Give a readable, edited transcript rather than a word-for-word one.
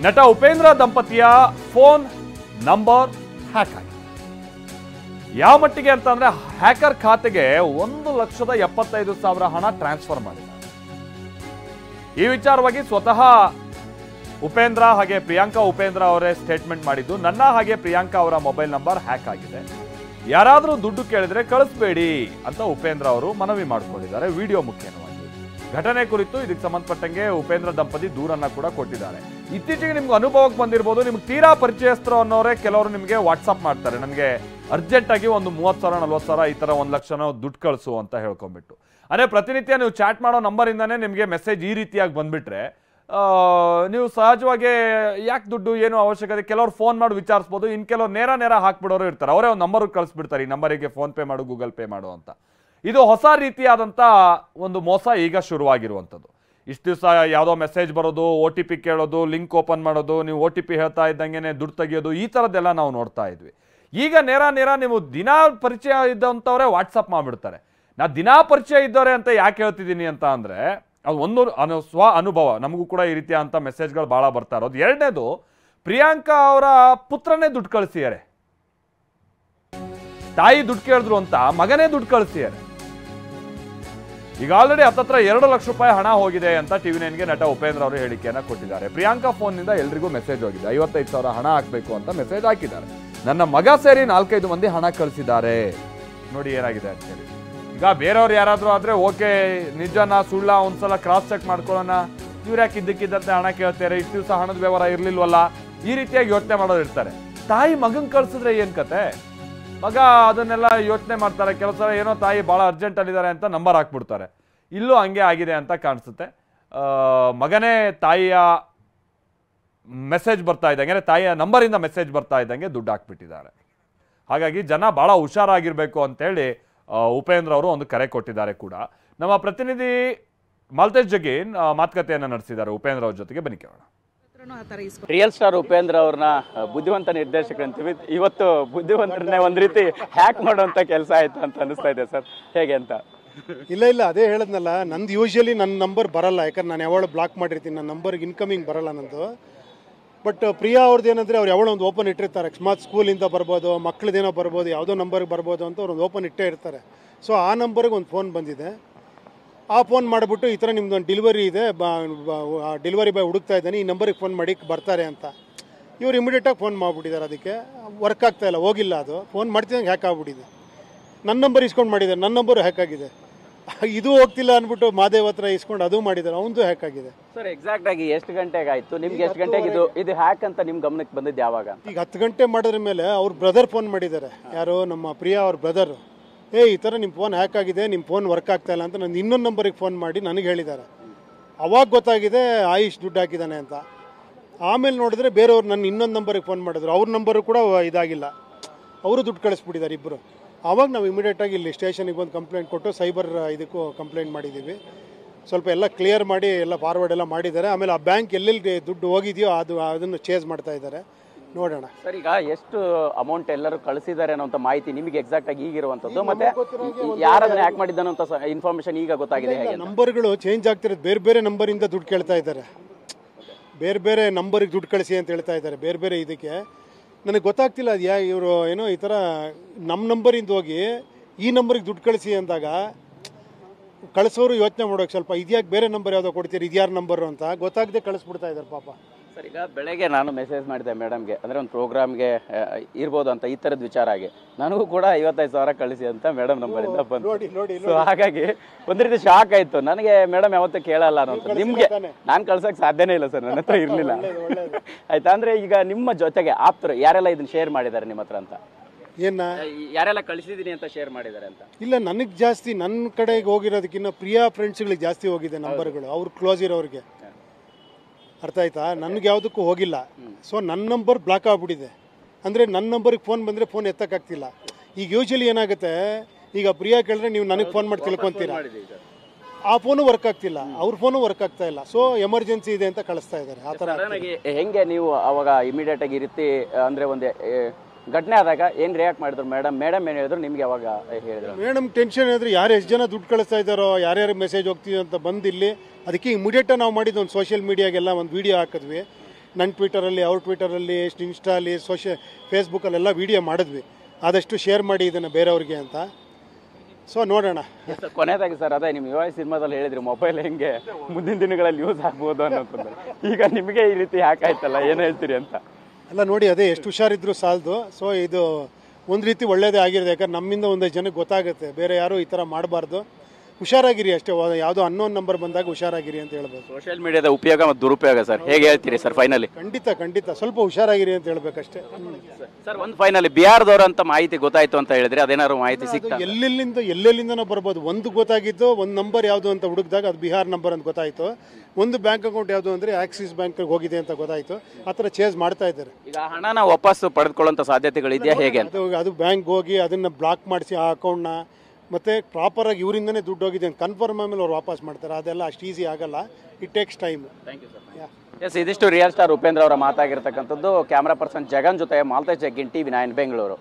ನಟ ಉಪೇಂದ್ರ ದಂಪತಿಯ phone number hack ಆಗಿದೆ. ಯಾವ ಮಟ್ಟಿಗೆ ಅಂತಂದ್ರೆ ಹ್ಯಾಕರ್ ಖಾತೆಗೆ 1,75,000 ಹಣ ಟ್ರಾನ್ಸ್ಫರ್ ಮಾಡಿದ್ದಾರೆ. ಈ ವಿಚಾರವಾಗಿ ಸ್ವತಃ ಉಪೇಂದ್ರ ಹಾಗೆ ಪ್ರಿಯಾಂಕಾ ಉಪೇಂದ್ರ ಅವರೇ ಸ್ಟೇಟ್ಮೆಂಟ್ ಮಾಡಿದ್ದು, ನನ್ನ ಹಾಗೆ ಪ್ರಿಯಾಂಕಾ ಅವರ ಮೊಬೈಲ್ ನಂಬರ್ ಹ್ಯಾಕ್ ಆಗಿದೆ, ಯಾರಾದರೂ ದುಡ್ಡು ಕೇಳಿದ್ರೆ ಕಳಿಸ್ಬೇಡಿ ಅಂತ ಉಪೇಂದ್ರ ಅವರು ಮನವಿ ಮಾಡಿಕೊಂಡಿದ್ದಾರೆ ವಿಡಿಯೋ ಮುಖೇನವಾಗಿ. ಘಟನೆ ಕುರಿತು ಇದಕ್ಕೆ ಸಂಬಂಧಪಟ್ಟಂಗೆ ಉಪೇಂದ್ರ ದಂಪತಿ ದೂರನ್ನ ಕೂಡ ಕೊಟ್ಟಿದ್ದಾರೆ. ಇತ್ತೀಚೆಗೆ ನಿಮ್ಗೆ ಅನುಭವಕ್ಕೆ ಬಂದಿರಬಹುದು, ನಿಮ್ಗೆ ತೀರಾ ಪರಿಚಯಸ್ಥರು ಅನ್ನೋರೇ ಕೆಲವರು ನಿಮಗೆ ವಾಟ್ಸಪ್ ಮಾಡ್ತಾರೆ, ನನಗೆ ಅರ್ಜೆಂಟ್ ಆಗಿ ಒಂದು 30,000 40,000 ಈ ತರ 1,00,000 ದುಡ್ಡು ಕಳಿಸು ಅಂತ ಹೇಳ್ಕೊಂಡ್ಬಿಟ್ಟು. ಅಂದ್ರೆ ಪ್ರತಿನಿತ್ಯ ನೀವು ಚಾಟ್ ಮಾಡೋ ನಂಬರಿಂದಾನೇ ನಿಮಗೆ ಮೆಸೇಜ್ ಈ ರೀತಿಯಾಗಿ ಬಂದ್ಬಿಟ್ರೆ ನೀವು ಸಹಜವಾಗಿ ಯಾಕೆ ದುಡ್ಡು ಏನು ಅವಶ್ಯಕತೆ, ಕೆಲವರು ಫೋನ್ ಮಾಡಿ ವಿಚಾರಿಸ್ಬೋದು, ಇನ್ನು ಕೆಲವರು ನೇರ ಹಾಕ್ಬಿಡೋರು ಇರ್ತಾರೆ, ಅವರೇ ಒಂದು ನಂಬರ್ ಕಳಿಸ್ಬಿಡ್ತಾರೆ, ಈ ನಂಬರಿಗೆ ಫೋನ್ ಪೇ ಮಾಡು ಗೂಗಲ್ ಪೇ ಮಾಡು ಅಂತ. ಇದು ಹೊಸ ರೀತಿಯಾದಂಥ ಒಂದು ಮೋಸ ಈಗ ಶುರುವಾಗಿರುವಂಥದ್ದು. ಇಷ್ಟು ದಿವಸ ಯಾವುದೋ ಮೆಸೇಜ್ ಬರೋದು, OTP ಕೇಳೋದು, ಲಿಂಕ್ ಓಪನ್ ಮಾಡೋದು, ನೀವು OTP ಹೇಳ್ತಾ ಇದ್ದಂಗೆ ದುಡ್ಡು ತೆಗಿಯೋದು, ಈ ಥರದ್ದೆಲ್ಲ ನಾವು ನೋಡ್ತಾ ಇದ್ವಿ. ಈಗ ನೇರ ನೀವು ದಿನಾ ಪರಿಚಯ ಇದ್ದಂಥವ್ರೆ ವಾಟ್ಸಪ್ ಮಾಡಿಬಿಡ್ತಾರೆ. ನಾ ದಿನಾ ಪರಿಚಯ ಇದ್ದವ್ರೆ ಅಂತ ಯಾಕೆ ಹೇಳ್ತಿದ್ದೀನಿ ಅಂತ ಅಂದರೆ ಅದು ಒಂದು ಸ್ವ ಅನುಭವ, ನಮಗೂ ಕೂಡ ಈ ರೀತಿಯ ಅಂತ ಮೆಸೇಜ್ಗಳು ಭಾಳ ಬರ್ತಾ ಇರೋದು. ಎರಡನೇದು, ಪ್ರಿಯಾಂಕಾ ಅವರ ಪುತ್ರನೇ ದುಡ್ಡು ಕಳಿಸಿದ್ದಾರೆ, ತಾಯಿ ದುಡ್ಡು ಕೇಳಿದ್ರು ಅಂತ ಮಗನೇ ದುಡ್ಡು ಕಳಿಸಿದ್ದಾರೆ. ಈಗ ಆಲ್ರೆಡಿ ಹತ್ತತ್ರ 2 ಲಕ್ಷ ರೂಪಾಯಿ ಹಣ ಹೋಗಿದೆ ಅಂತ TV9ಗೆ ನಟ ಉಪೇಂದ್ರ ಅವರು ಹೇಳಿಕೆಯನ್ನ ಕೊಟ್ಟಿದ್ದಾರೆ. ಪ್ರಿಯಾಂಕಾ ಫೋನ್ನಿಂದ ಎಲ್ರಿಗೂ ಮೆಸೇಜ್ ಹೋಗಿದೆ, 55,000 ಹಣ ಹಾಕಬೇಕು ಅಂತ ಮೆಸೇಜ್ ಹಾಕಿದ್ದಾರೆ. ನನ್ನ ಮಗ ಸೇರಿ 4-5 ಮಂದಿ ಹಣ ಕಳಿಸಿದ್ದಾರೆ, ನೋಡಿ ಏನಾಗಿದೆ ಅಂತ ಹೇಳಿ. ಈಗ ಬೇರೆಯವ್ರು ಯಾರಾದರೂ ಆದರೆ ಓಕೆ, ನಿಜನಾ ಸುಳ್ಳ ಒಂದ್ಸಲ ಕ್ರಾಸ್ ಚೆಕ್ ಮಾಡ್ಕೊಳ್ಳೋಣ, ಇವ್ರು ಯಾಕೆ ಇದ್ದಕ್ಕಿದ್ದಂತೆ ಹಣ ಕೇಳ್ತಾರೆ, ಇಷ್ಟು ದಿವಸ ಹಣದ ವ್ಯವಹಾರ ಇರಲಿಲ್ವಲ್ಲ, ಈ ರೀತಿಯಾಗಿ ಯೋಚನೆ ಮಾಡೋರು ಇರ್ತಾರೆ. ತಾಯಿ ಮಗನ್ ಕಳ್ಸಿದ್ರೆ ಏನ್ ಕತೆ, ಮಗ ಅದನ್ನೆಲ್ಲ ಯೋಚನೆ ಮಾಡ್ತಾರೆ. ಕೆಲವು ಸಲ ಏನೋ ತಾಯಿ ಭಾಳ ಅರ್ಜೆಂಟಲ್ಲಿದ್ದಾರೆ ಅಂತ ನಂಬರ್ ಹಾಕ್ಬಿಡ್ತಾರೆ. ಇಲ್ಲೂ ಹಂಗೆ ಆಗಿದೆ ಅಂತ ಕಾಣಿಸುತ್ತೆ. ಮಗನೇ ತಾಯಿಯ ಮೆಸೇಜ್ ಬರ್ತಾ ಇದ್ದಂಗೆ, ತಾಯಿಯ ನಂಬರಿಂದ ಮೆಸೇಜ್ ಬರ್ತಾ ಇದ್ದಂಗೆ ದುಡ್ಡು ಹಾಕ್ಬಿಟ್ಟಿದ್ದಾರೆ. ಹಾಗಾಗಿ ಜನ ಭಾಳ ಹುಷಾರಾಗಿರ್ಬೇಕು ಅಂತೇಳಿ ಉಪೇಂದ್ರ ಅವರು ಒಂದು ಕರೆ ಕೊಟ್ಟಿದ್ದಾರೆ ಕೂಡ. ನಮ್ಮ ಪ್ರತಿನಿಧಿ ಮಾಲ್ತೇಶ್ ಜಗೀನ್ ಮಾತುಕತೆಯನ್ನು ನಡೆಸಿದ್ದಾರೆ ಉಪೇಂದ್ರ ಅವ್ರ ಜೊತೆಗೆ, ಬನ್ನಿ ಕೇಳೋಣ. ರಿಯಲ್ ಸ್ಟಾರ್ ಉಪೇಂದ್ರ ಅವ್ರನ್ನ ಬುದ್ಧಿವಂತ ನಿರ್ದೇಶಕರು ಅಂತೀವಿ, ಇವತ್ತು ಬುದ್ಧಿವಂತರನ್ನೇ ಒಂದ್ ರೀತಿ ಹ್ಯಾಕ್ ಮಾಡುವಂತ ಕೆಲಸ ಆಯ್ತು ಅಂತ ಅನಿಸ್ತಾ ಇದೆ ಸರ್, ಹೇಗೆ ಅಂತ? ಇಲ್ಲ ಅದೇ ಹೇಳದ್ನಲ್ಲ, ನಂದು ಯೂಶಲಿ ನನ್ನ ನಂಬರ್ ಬರಲ್ಲ, ಯಾಕಂದ್ರೆ ನಾನು ಯಾವಾಗ ಬ್ಲಾಕ್ ಮಾಡಿರ್ತೀನಿ, ನನ್ನ ನಂಬರ್ಗೆ ಇನ್ಕಮಿಂಗ್ ಬರಲ್ಲ ನಂದು. ಬಟ್ ಪ್ರಿಯಾ ಅವ್ರದ್ದು ಏನಂದರೆ ಅವ್ರು ಯಾವಳೋ ಒಂದು ಓಪನ್ ಇಟ್ಟಿರ್ತಾರೆ, ಅಕಸ್ಮಾತ್ ಸ್ಕೂಲಿಂದ ಬರ್ಬೋದು, ಮಕ್ಕಳದೇನೋ ಬರ್ಬೋದು, ಯಾವುದೋ ನಂಬರ್ಗೆ ಬರ್ಬೋದು ಅಂತ ಅವ್ರು ಒಂದು ಓಪನ್ ಇಟ್ಟೇ ಇರ್ತಾರೆ. ಸೊ ಆ ನಂಬರ್ಗೆ ಒಂದು ಫೋನ್ ಬಂದಿದೆ, ಆ ಫೋನ್ ಮಾಡಿಬಿಟ್ಟು ಈ ಥರ ನಿಮ್ದು ಒಂದು ಡೆಲಿವರಿ ಇದೆ, ಡೆಲಿವರಿ ಬಾಯ್ ಹುಡುಕ್ತಾ ಇದ್ದಾನೆ, ಈ ನಂಬರಿಗೆ ಫೋನ್ ಮಾಡಿ ಬರ್ತಾರೆ ಅಂತ. ಇವ್ರು ಇಮಿಡಿಯೇಟಾಗಿ ಫೋನ್ ಮಾಡಿಬಿಟ್ಟಿದ್ದಾರೆ, ಅದಕ್ಕೆ ವರ್ಕ್ ಆಗ್ತಾಯಿಲ್ಲ, ಹೋಗಿಲ್ಲ, ಅದು ಫೋನ್ ಮಾಡ್ತಿದ್ದಂಗೆ ಹ್ಯಾಕ್ ಆಗಿಬಿಟ್ಟಿದೆ. ನನ್ನ ನಂಬರ್ ಇಸ್ಕೊಂಡು ಮಾಡಿದ್ದಾರೆ, ನನ್ನ ನಂಬರು ಹ್ಯಾಕ್ ಆಗಿದೆ. ಇದು ಹೋಗ್ತಿಲ್ಲ ಅಂದ್ಬಿಟ್ಟು ಮಾದೇವ್ ಹತ್ರ ಇಸ್ಕೊಂಡು ಅದು ಮಾಡಿದ್ದಾರೆ, ಅವನದು ಹ್ಯಾಕ್ ಆಗಿದೆ. ಸರ್ ಎಕ್ಸಾಕ್ಟ್ ಆಗಿ ಎಷ್ಟು ಗಂಟೆಗೆ ಆಯ್ತು ನಿಮ್ಗೆ, ಎಷ್ಟು ಗಂಟೆಗೆ ಇದು ಹ್ಯಾಕ್ ಅಂತ ನಿಮ್ ಗಮನಕ್ಕೆ ಬಂದಿದ್ದು ಯಾವಾಗ? ಈಗ 10 ಗಂಟೆ ಮಾಡಿದ್ರ ಮೇಲೆ ಅವ್ರ ಬ್ರದರ್ ಫೋನ್ ಮಾಡಿದ್ದಾರೆ, ಯಾರು ನಮ್ಮ ಪ್ರಿಯಾ ಅವ್ರ ಬ್ರದರ್, ಈ ಥರ ನಿಮ್ಮ ಫೋನ್ ಹ್ಯಾಕ್ ಆಗಿದೆ, ನಿಮ್ಮ ಫೋನ್ ವರ್ಕ್ ಆಗ್ತಾ ಇಲ್ಲ ಅಂತ ನನ್ನ ಇನ್ನೊಂದು ನಂಬರಿಗೆ ಫೋನ್ ಮಾಡಿ ನನಗೆ ಹೇಳಿದ್ದಾರೆ. ಅವಾಗ ಗೊತ್ತಾಗಿದೆ ಆಯುಷ್ ದುಡ್ಡು ಹಾಕಿದ್ದಾನೆ ಅಂತ. ಆಮೇಲೆ ನೋಡಿದ್ರೆ ಬೇರೆಯವ್ರು ನನ್ನ ಇನ್ನೊಂದು ನಂಬರಿಗೆ ಫೋನ್ ಮಾಡಿದ್ರು, ಅವ್ರ ನಂಬರು ಕೂಡ ಇದಾಗಿಲ್ಲ, ಅವರು ದುಡ್ಡು ಕಳಿಸ್ಬಿಟ್ಟಿದ್ದಾರೆ ಇಬ್ಬರು. ಆವಾಗ ನಾವು ಇಮಿಡಿಯೇಟಾಗಿ ಇಲ್ಲಿ ಸ್ಟೇಷನಿಗೆ ಬಂದು ಕಂಪ್ಲೇಂಟ್ ಕೊಟ್ಟು ಸೈಬರ್ ಇದಕ್ಕೂ ಕಂಪ್ಲೇಂಟ್ ಮಾಡಿದ್ದೀವಿ. ಸ್ವಲ್ಪ ಎಲ್ಲ ಕ್ಲಿಯರ್ ಮಾಡಿ ಎಲ್ಲ ಫಾರ್ವರ್ಡ್ ಎಲ್ಲ ಮಾಡಿದ್ದಾರೆ. ಆಮೇಲೆ ಆ ಬ್ಯಾಂಕ್ ಎಲ್ಲೆಲ್ಲಿ ದುಡ್ಡು ಹೋಗಿದೆಯೋ ಅದನ್ನು ಚೇಸ್ ಮಾಡ್ತಾ ಇದ್ದಾರೆ, ನೋಡೋಣ. ಸರ್ ಈಗ ಎಷ್ಟು ಅಮೌಂಟ್ ಎಲ್ಲರೂ ಕಳಿಸಿದ್ದಾರೆ ಅನ್ನೋ ಮಾಹಿತಿ ನಿಮಗೆ ಎಕ್ಸಾಕ್ಟ್ ಆಗಿ ಈಗಿರುವಂತದ್ದು, ಮತ್ತೆ ಯಾರನ್ನ ಹ್ಯಾಕ್ ಮಾಡಿದ್ದಾನೋ ಅಂತ ಇನ್ಫಾರ್ಮೇಶನ್ ಈಗ ಗೊತ್ತಾಗಿದೆ? ನಂಬರ್ಗಳು ಚೇಂಜ್ ಆಗ್ತಿರೋದು, ಬೇರೆ ಇಂದ ದುಡ್ಡು ಕೇಳ್ತಾ ಇದ್ದಾರೆ, ಬೇರೆ ನಂಬರಿಗೆ ದುಡ್ಡು ಕಳಿಸಿ ಅಂತ ಹೇಳ್ತಾ ಇದ್ದಾರೆ, ಬೇರೆ ಇದಕ್ಕೆ. ನನಗೆ ಗೊತ್ತಾಗ್ತಿಲ್ಲ ಅದು ಇವರು ಏನೋ ಈ ಥರ ನಮ್ಮ ನಂಬರಿಂದ ಹೋಗಿ ಈ ನಂಬರಿಗೆ ದುಡ್ಡು ಕಳಿಸಿ ಅಂದಾಗ ಕಳಿಸೋರು ಯೋಚನೆ ಮಾಡೋಕೆ ಸ್ವಲ್ಪ ಇದ್ಯಾಕೆ ಬೇರೆ ನಂಬರ್ ಯಾವುದೋ ಕೊಡ್ತೀರಿ, ಇದ್ಯಾರ ನಂಬರು ಅಂತ ಗೊತ್ತಾಗದೆ ಕಳಿಸ್ಬಿಡ್ತಾ ಇದ್ದಾರೆ ಪಾಪ. ಸರ್ ಈಗ ಬೆಳಗ್ಗೆ ನಾನು ಮೆಸೇಜ್ ಮಾಡಿದೆ ಮೇಡಮ್ಗೆ, ಅಂದರೆ ಒಂದು ಪ್ರೋಗ್ರಾಮ್ಗೆ ಇರ್ಬೋದು ಅಂತ, ಈ ಥರದ ವಿಚಾರ ಆಗಿ ನನಗೂ ಕೂಡ 55,000 ಕಳಿಸಿ ಅಂತ ಮೇಡಮ್ ನಂಬರಿಂದ ಬಂದು. ಸೊ ಹಾಗಾಗಿ ಒಂದು ರೀತಿ ಶಾಕ್ ಆಯಿತು ನನಗೆ, ಮೇಡಮ್ ಯಾವತ್ತೂ ಕೇಳಲ್ಲ ಅನ್ನೋ. ನಿಮಗೆ ನಾನು ಕಳ್ಸೋಕ್ಕೆ ಸಾಧ್ಯನೇ ಇಲ್ಲ ಸರ್, ನನ್ನ ಹತ್ರ ಇರಲಿಲ್ಲ. ಆಯ್ತಾ, ಅಂದರೆ ಈಗ ನಿಮ್ಮ ಜೊತೆಗೆ ಆಪ್ತರು ಯಾರೆಲ್ಲ ಇದನ್ನ ಶೇರ್ ಮಾಡಿದ್ದಾರೆ ನಿಮ್ಮ ಹತ್ರ ಅಂತ? ಯಾರೆಲ್ಲ ಕಳಿಸಿದೀನಿ ಅಂತ ಶೇರ್ ಮಾಡಿದ್ದಾರೆ ಅಂತ? ಇಲ್ಲ, ನನಗೆ ಜಾಸ್ತಿ ನನ್ನ ಕಡೆಗೆ ಹೋಗಿರೋದಕ್ಕಿಂತ ಪ್ರಿಯಾ ಫ್ರೆಂಡ್ಸ್ಗಳಿಗೆ ಜಾಸ್ತಿ ಹೋಗಿದೆ ನಂಬರ್ಗಳು, ಅವ್ರು ಕ್ಲೋಸ್ ಇರೋರಿಗೆ. ಅರ್ಥ ಆಯ್ತಾ? ನನಗೆ ಯಾವುದಕ್ಕೂ ಹೋಗಿಲ್ಲ. ಸೊ ನನ್ನ ನಂಬರ್ ಬ್ಲಾಕ್ ಆಗ್ಬಿಟ್ಟಿದೆ, ಅಂದರೆ ನನ್ನ ನಂಬರಿಗೆ ಫೋನ್ ಬಂದರೆ ಫೋನ್ ಎತ್ತಕ್ಕಾಗ್ತಿಲ್ಲ. ಈಗ ಯೂಶಲಿ ಏನಾಗುತ್ತೆ, ಈಗ ಪ್ರಿಯಾ ಕೇಳಿದ್ರೆ ನೀವು ನನಗೆ ಫೋನ್ ಮಾಡಿ ತಿಳ್ಕೊತೀರಾ, ಆ ಫೋನು ವರ್ಕ್ ಆಗ್ತಿಲ್ಲ, ಅವ್ರ ಫೋನು ವರ್ಕ್ ಆಗ್ತಾ ಇಲ್ಲ. ಸೊ ಎಮರ್ಜೆನ್ಸಿ ಇದೆ ಅಂತ ಕಳಿಸ್ತಾ ಇದ್ದಾರೆ. ಆ ಥರ ಹೆಂಗೆ ನೀವು ಅವಾಗ ಇಮಿಡಿಯೇಟ್ ಆಗಿ ಈ ರೀತಿ ಅಂದರೆ ಒಂದು ಘಟನೆ ಆದಾಗ ಏನು ರಿಯಾಕ್ಟ್ ಮಾಡಿದ್ರು ಮೇಡಮ್ ಏನು ಹೇಳಿದ್ರು ನಿಮ್ಗೆ? ಯಾವಾಗ ಹೇಳಿದ್ರು ಮೇಡಮ್ ಟೆನ್ಷನ್ ಹೇಳಿದ್ರೆ ಯಾರು ಎಷ್ಟು ಜನ ದುಡ್ಡು ಕಳಿಸ್ತಾ ಇದ್ದಾರೋ, ಯಾರ್ಯಾರು ಮೆಸೇಜ್ ಹೋಗ್ತೀವಿ ಅಂತ ಬಂದು ಇಲ್ಲಿ ಅದಕ್ಕೆ ಇಮಿಡಿಯೇಟಾಗಿ ನಾವು ಮಾಡಿದ್ದು ಒಂದು ಸೋಷಿಯಲ್ ಮೀಡಿಯಾಗೆಲ್ಲ ಒಂದು ವೀಡಿಯೋ ಹಾಕಿದ್ವಿ. ನನ್ನ ಟ್ವಿಟರಲ್ಲಿ ಅವ್ರ ಟ್ವಿಟರಲ್ಲಿ ಇನ್ಸ್ಟಾಲಿ ಫೇಸ್ಬುಕ್ಕಲ್ಲೆಲ್ಲ ವೀಡಿಯೋ ಮಾಡಿದ್ವಿ, ಆದಷ್ಟು ಶೇರ್ ಮಾಡಿ ಇದನ್ನು ಬೇರೆಯವ್ರಿಗೆ ಅಂತ. ಸೊ ನೋಡೋಣ. ಕೊನೆಯದಾಗಿ ಸರ್, ಅದೇ ನಿಮ್ಮ ಯುವ ಸಿನಿಮಾದಲ್ಲಿ ಹೇಳಿದ್ರಿ ಮೊಬೈಲ್ ಹೆಂಗೆ ಮುಂದಿನ ದಿನಗಳಲ್ಲಿ ಯೂಸ್ ಆಗ್ಬೋದು ಅನ್ನೋದು, ಈಗ ನಿಮಗೆ ಈ ರೀತಿ ಯಾಕಾಯ್ತಲ್ಲ, ಏನು ಹೇಳ್ತೀರಿ ಅಂತ? ಅಲ್ಲ ನೋಡಿ, ಅದೇ ಎಷ್ಟು ಹುಷಾರಿದ್ರು ಸಾಲದು. ಸೊ ಇದು ಒಂದು ರೀತಿ ಒಳ್ಳೇದೇ ಆಗಿರೋದು, ಯಾಕಂದ್ರೆ ನಮ್ಮಿಂದ ಒಂದಷ್ಟು ಜನಕ್ಕೆ ಗೊತ್ತಾಗುತ್ತೆ, ಬೇರೆ ಯಾರು ಈ ಥರ ಮಾಡಬಾರ್ದು, ಹುಷಾರಾಗಿರಿ ಅಷ್ಟೇ. ಯಾವುದೋ ಅನ್ನೋನ್ ನಂಬರ್ ಬಂದಾಗ ಹುಷಾರಾಗಿರಿ ಅಂತ ಹೇಳ್ಬೋದು. ಸೋಷಿಯಲ್ ಮೀಡಿಯಾದ ಉಪಯೋಗ ಮತ್ತು ದುರುಪಯೋಗ ಸರ್ ಹೇಗೆ ಹೇಳ್ತೀರಿ ಸರ್ ಫೈನಲಿ? ಖಂಡಿತ ಸ್ವಲ್ಪ ಹುಷಾರಾಗಿರಿ ಅಂತ ಹೇಳ್ಬೇಕಷ್ಟೇ. ಸರ್ ಒಂದು ಫೈನಲಿ ಬಿಹಾರದವರು ಅಂತ ಮಾಹಿತಿ ಗೊತ್ತಾಯ್ತು ಅಂತ ಹೇಳಿದ್ರೆ ಅದೇನಾದ್ರು ಮಾಹಿತಿ ಸಿಗ್ತಾ? ಎಲ್ಲೆಲ್ಲಿಂದನೋ ಬರ್ಬೋದು. ಒಂದು ಗೊತ್ತಾಗಿದ್ದು, ಒಂದು ನಂಬರ್ ಯಾವುದು ಅಂತ ಹುಡುಕಿದಾಗ ಅದು ಬಿಹಾರ್ ನಂಬರ್ ಅಂತ ಗೊತ್ತಾಯಿತು. ಒಂದು ಬ್ಯಾಂಕ್ ಅಕೌಂಟ್ ಯಾವುದು ಅಂದರೆ ಆಕ್ಸಿಸ್ ಬ್ಯಾಂಕ್ಗೆ ಹೋಗಿದೆ ಅಂತ ಗೊತ್ತಾಯಿತು. ಆ ಥರ ಚೇಂಜ್ ಮಾಡ್ತಾ ಇದ್ದಾರೆ. ಈಗ ಹಣನ ವಾಪಸ್ ಪಡೆದುಕೊಳ್ಳುವಂಥ ಸಾಧ್ಯತೆಗಳಿದೆಯಾ ಹೇಗೆ ಅಂತ? ಅದು ಬ್ಯಾಂಕ್ಗೆ ಹೋಗಿ ಅದನ್ನು ಬ್ಲಾಕ್ ಮಾಡಿಸಿ ಆ ಅಕೌಂಟ್ನ, ಮತ್ತು ಪ್ರಾಪರಾಗಿ ಇವರಿಂದನೇ ದುಡ್ಡು ಹೋಗಿದೆ ಅಂತ ಕನ್ಫರ್ಮ್ ಆಮೇಲೆ ಅವ್ರು ವಾಪಸ್ ಮಾಡ್ತಾರೆ. ಅದೆಲ್ಲ ಅಷ್ಟು ಈಸಿ ಆಗಲ್ಲ, ಇಟ್ ಟೇಕ್ಸ್ ಟೈಮ್. ಎಸ್, ಇದಿಷ್ಟು ರಿಯಲ್ ಸ್ಟಾರ್ ಉಪೇಂದ್ರ ಅವರ ಮಾತಾಗಿರ್ತಕ್ಕಂಥದ್ದು. ಕ್ಯಾಮ್ರಾ ಪರ್ಸನ್ ಜಗನ್ ಜೊತೆ ಮಾಲ್ತೇಶ್ ಜಗ್ಗಿನ್, TV9 ಬೆಂಗಳೂರು.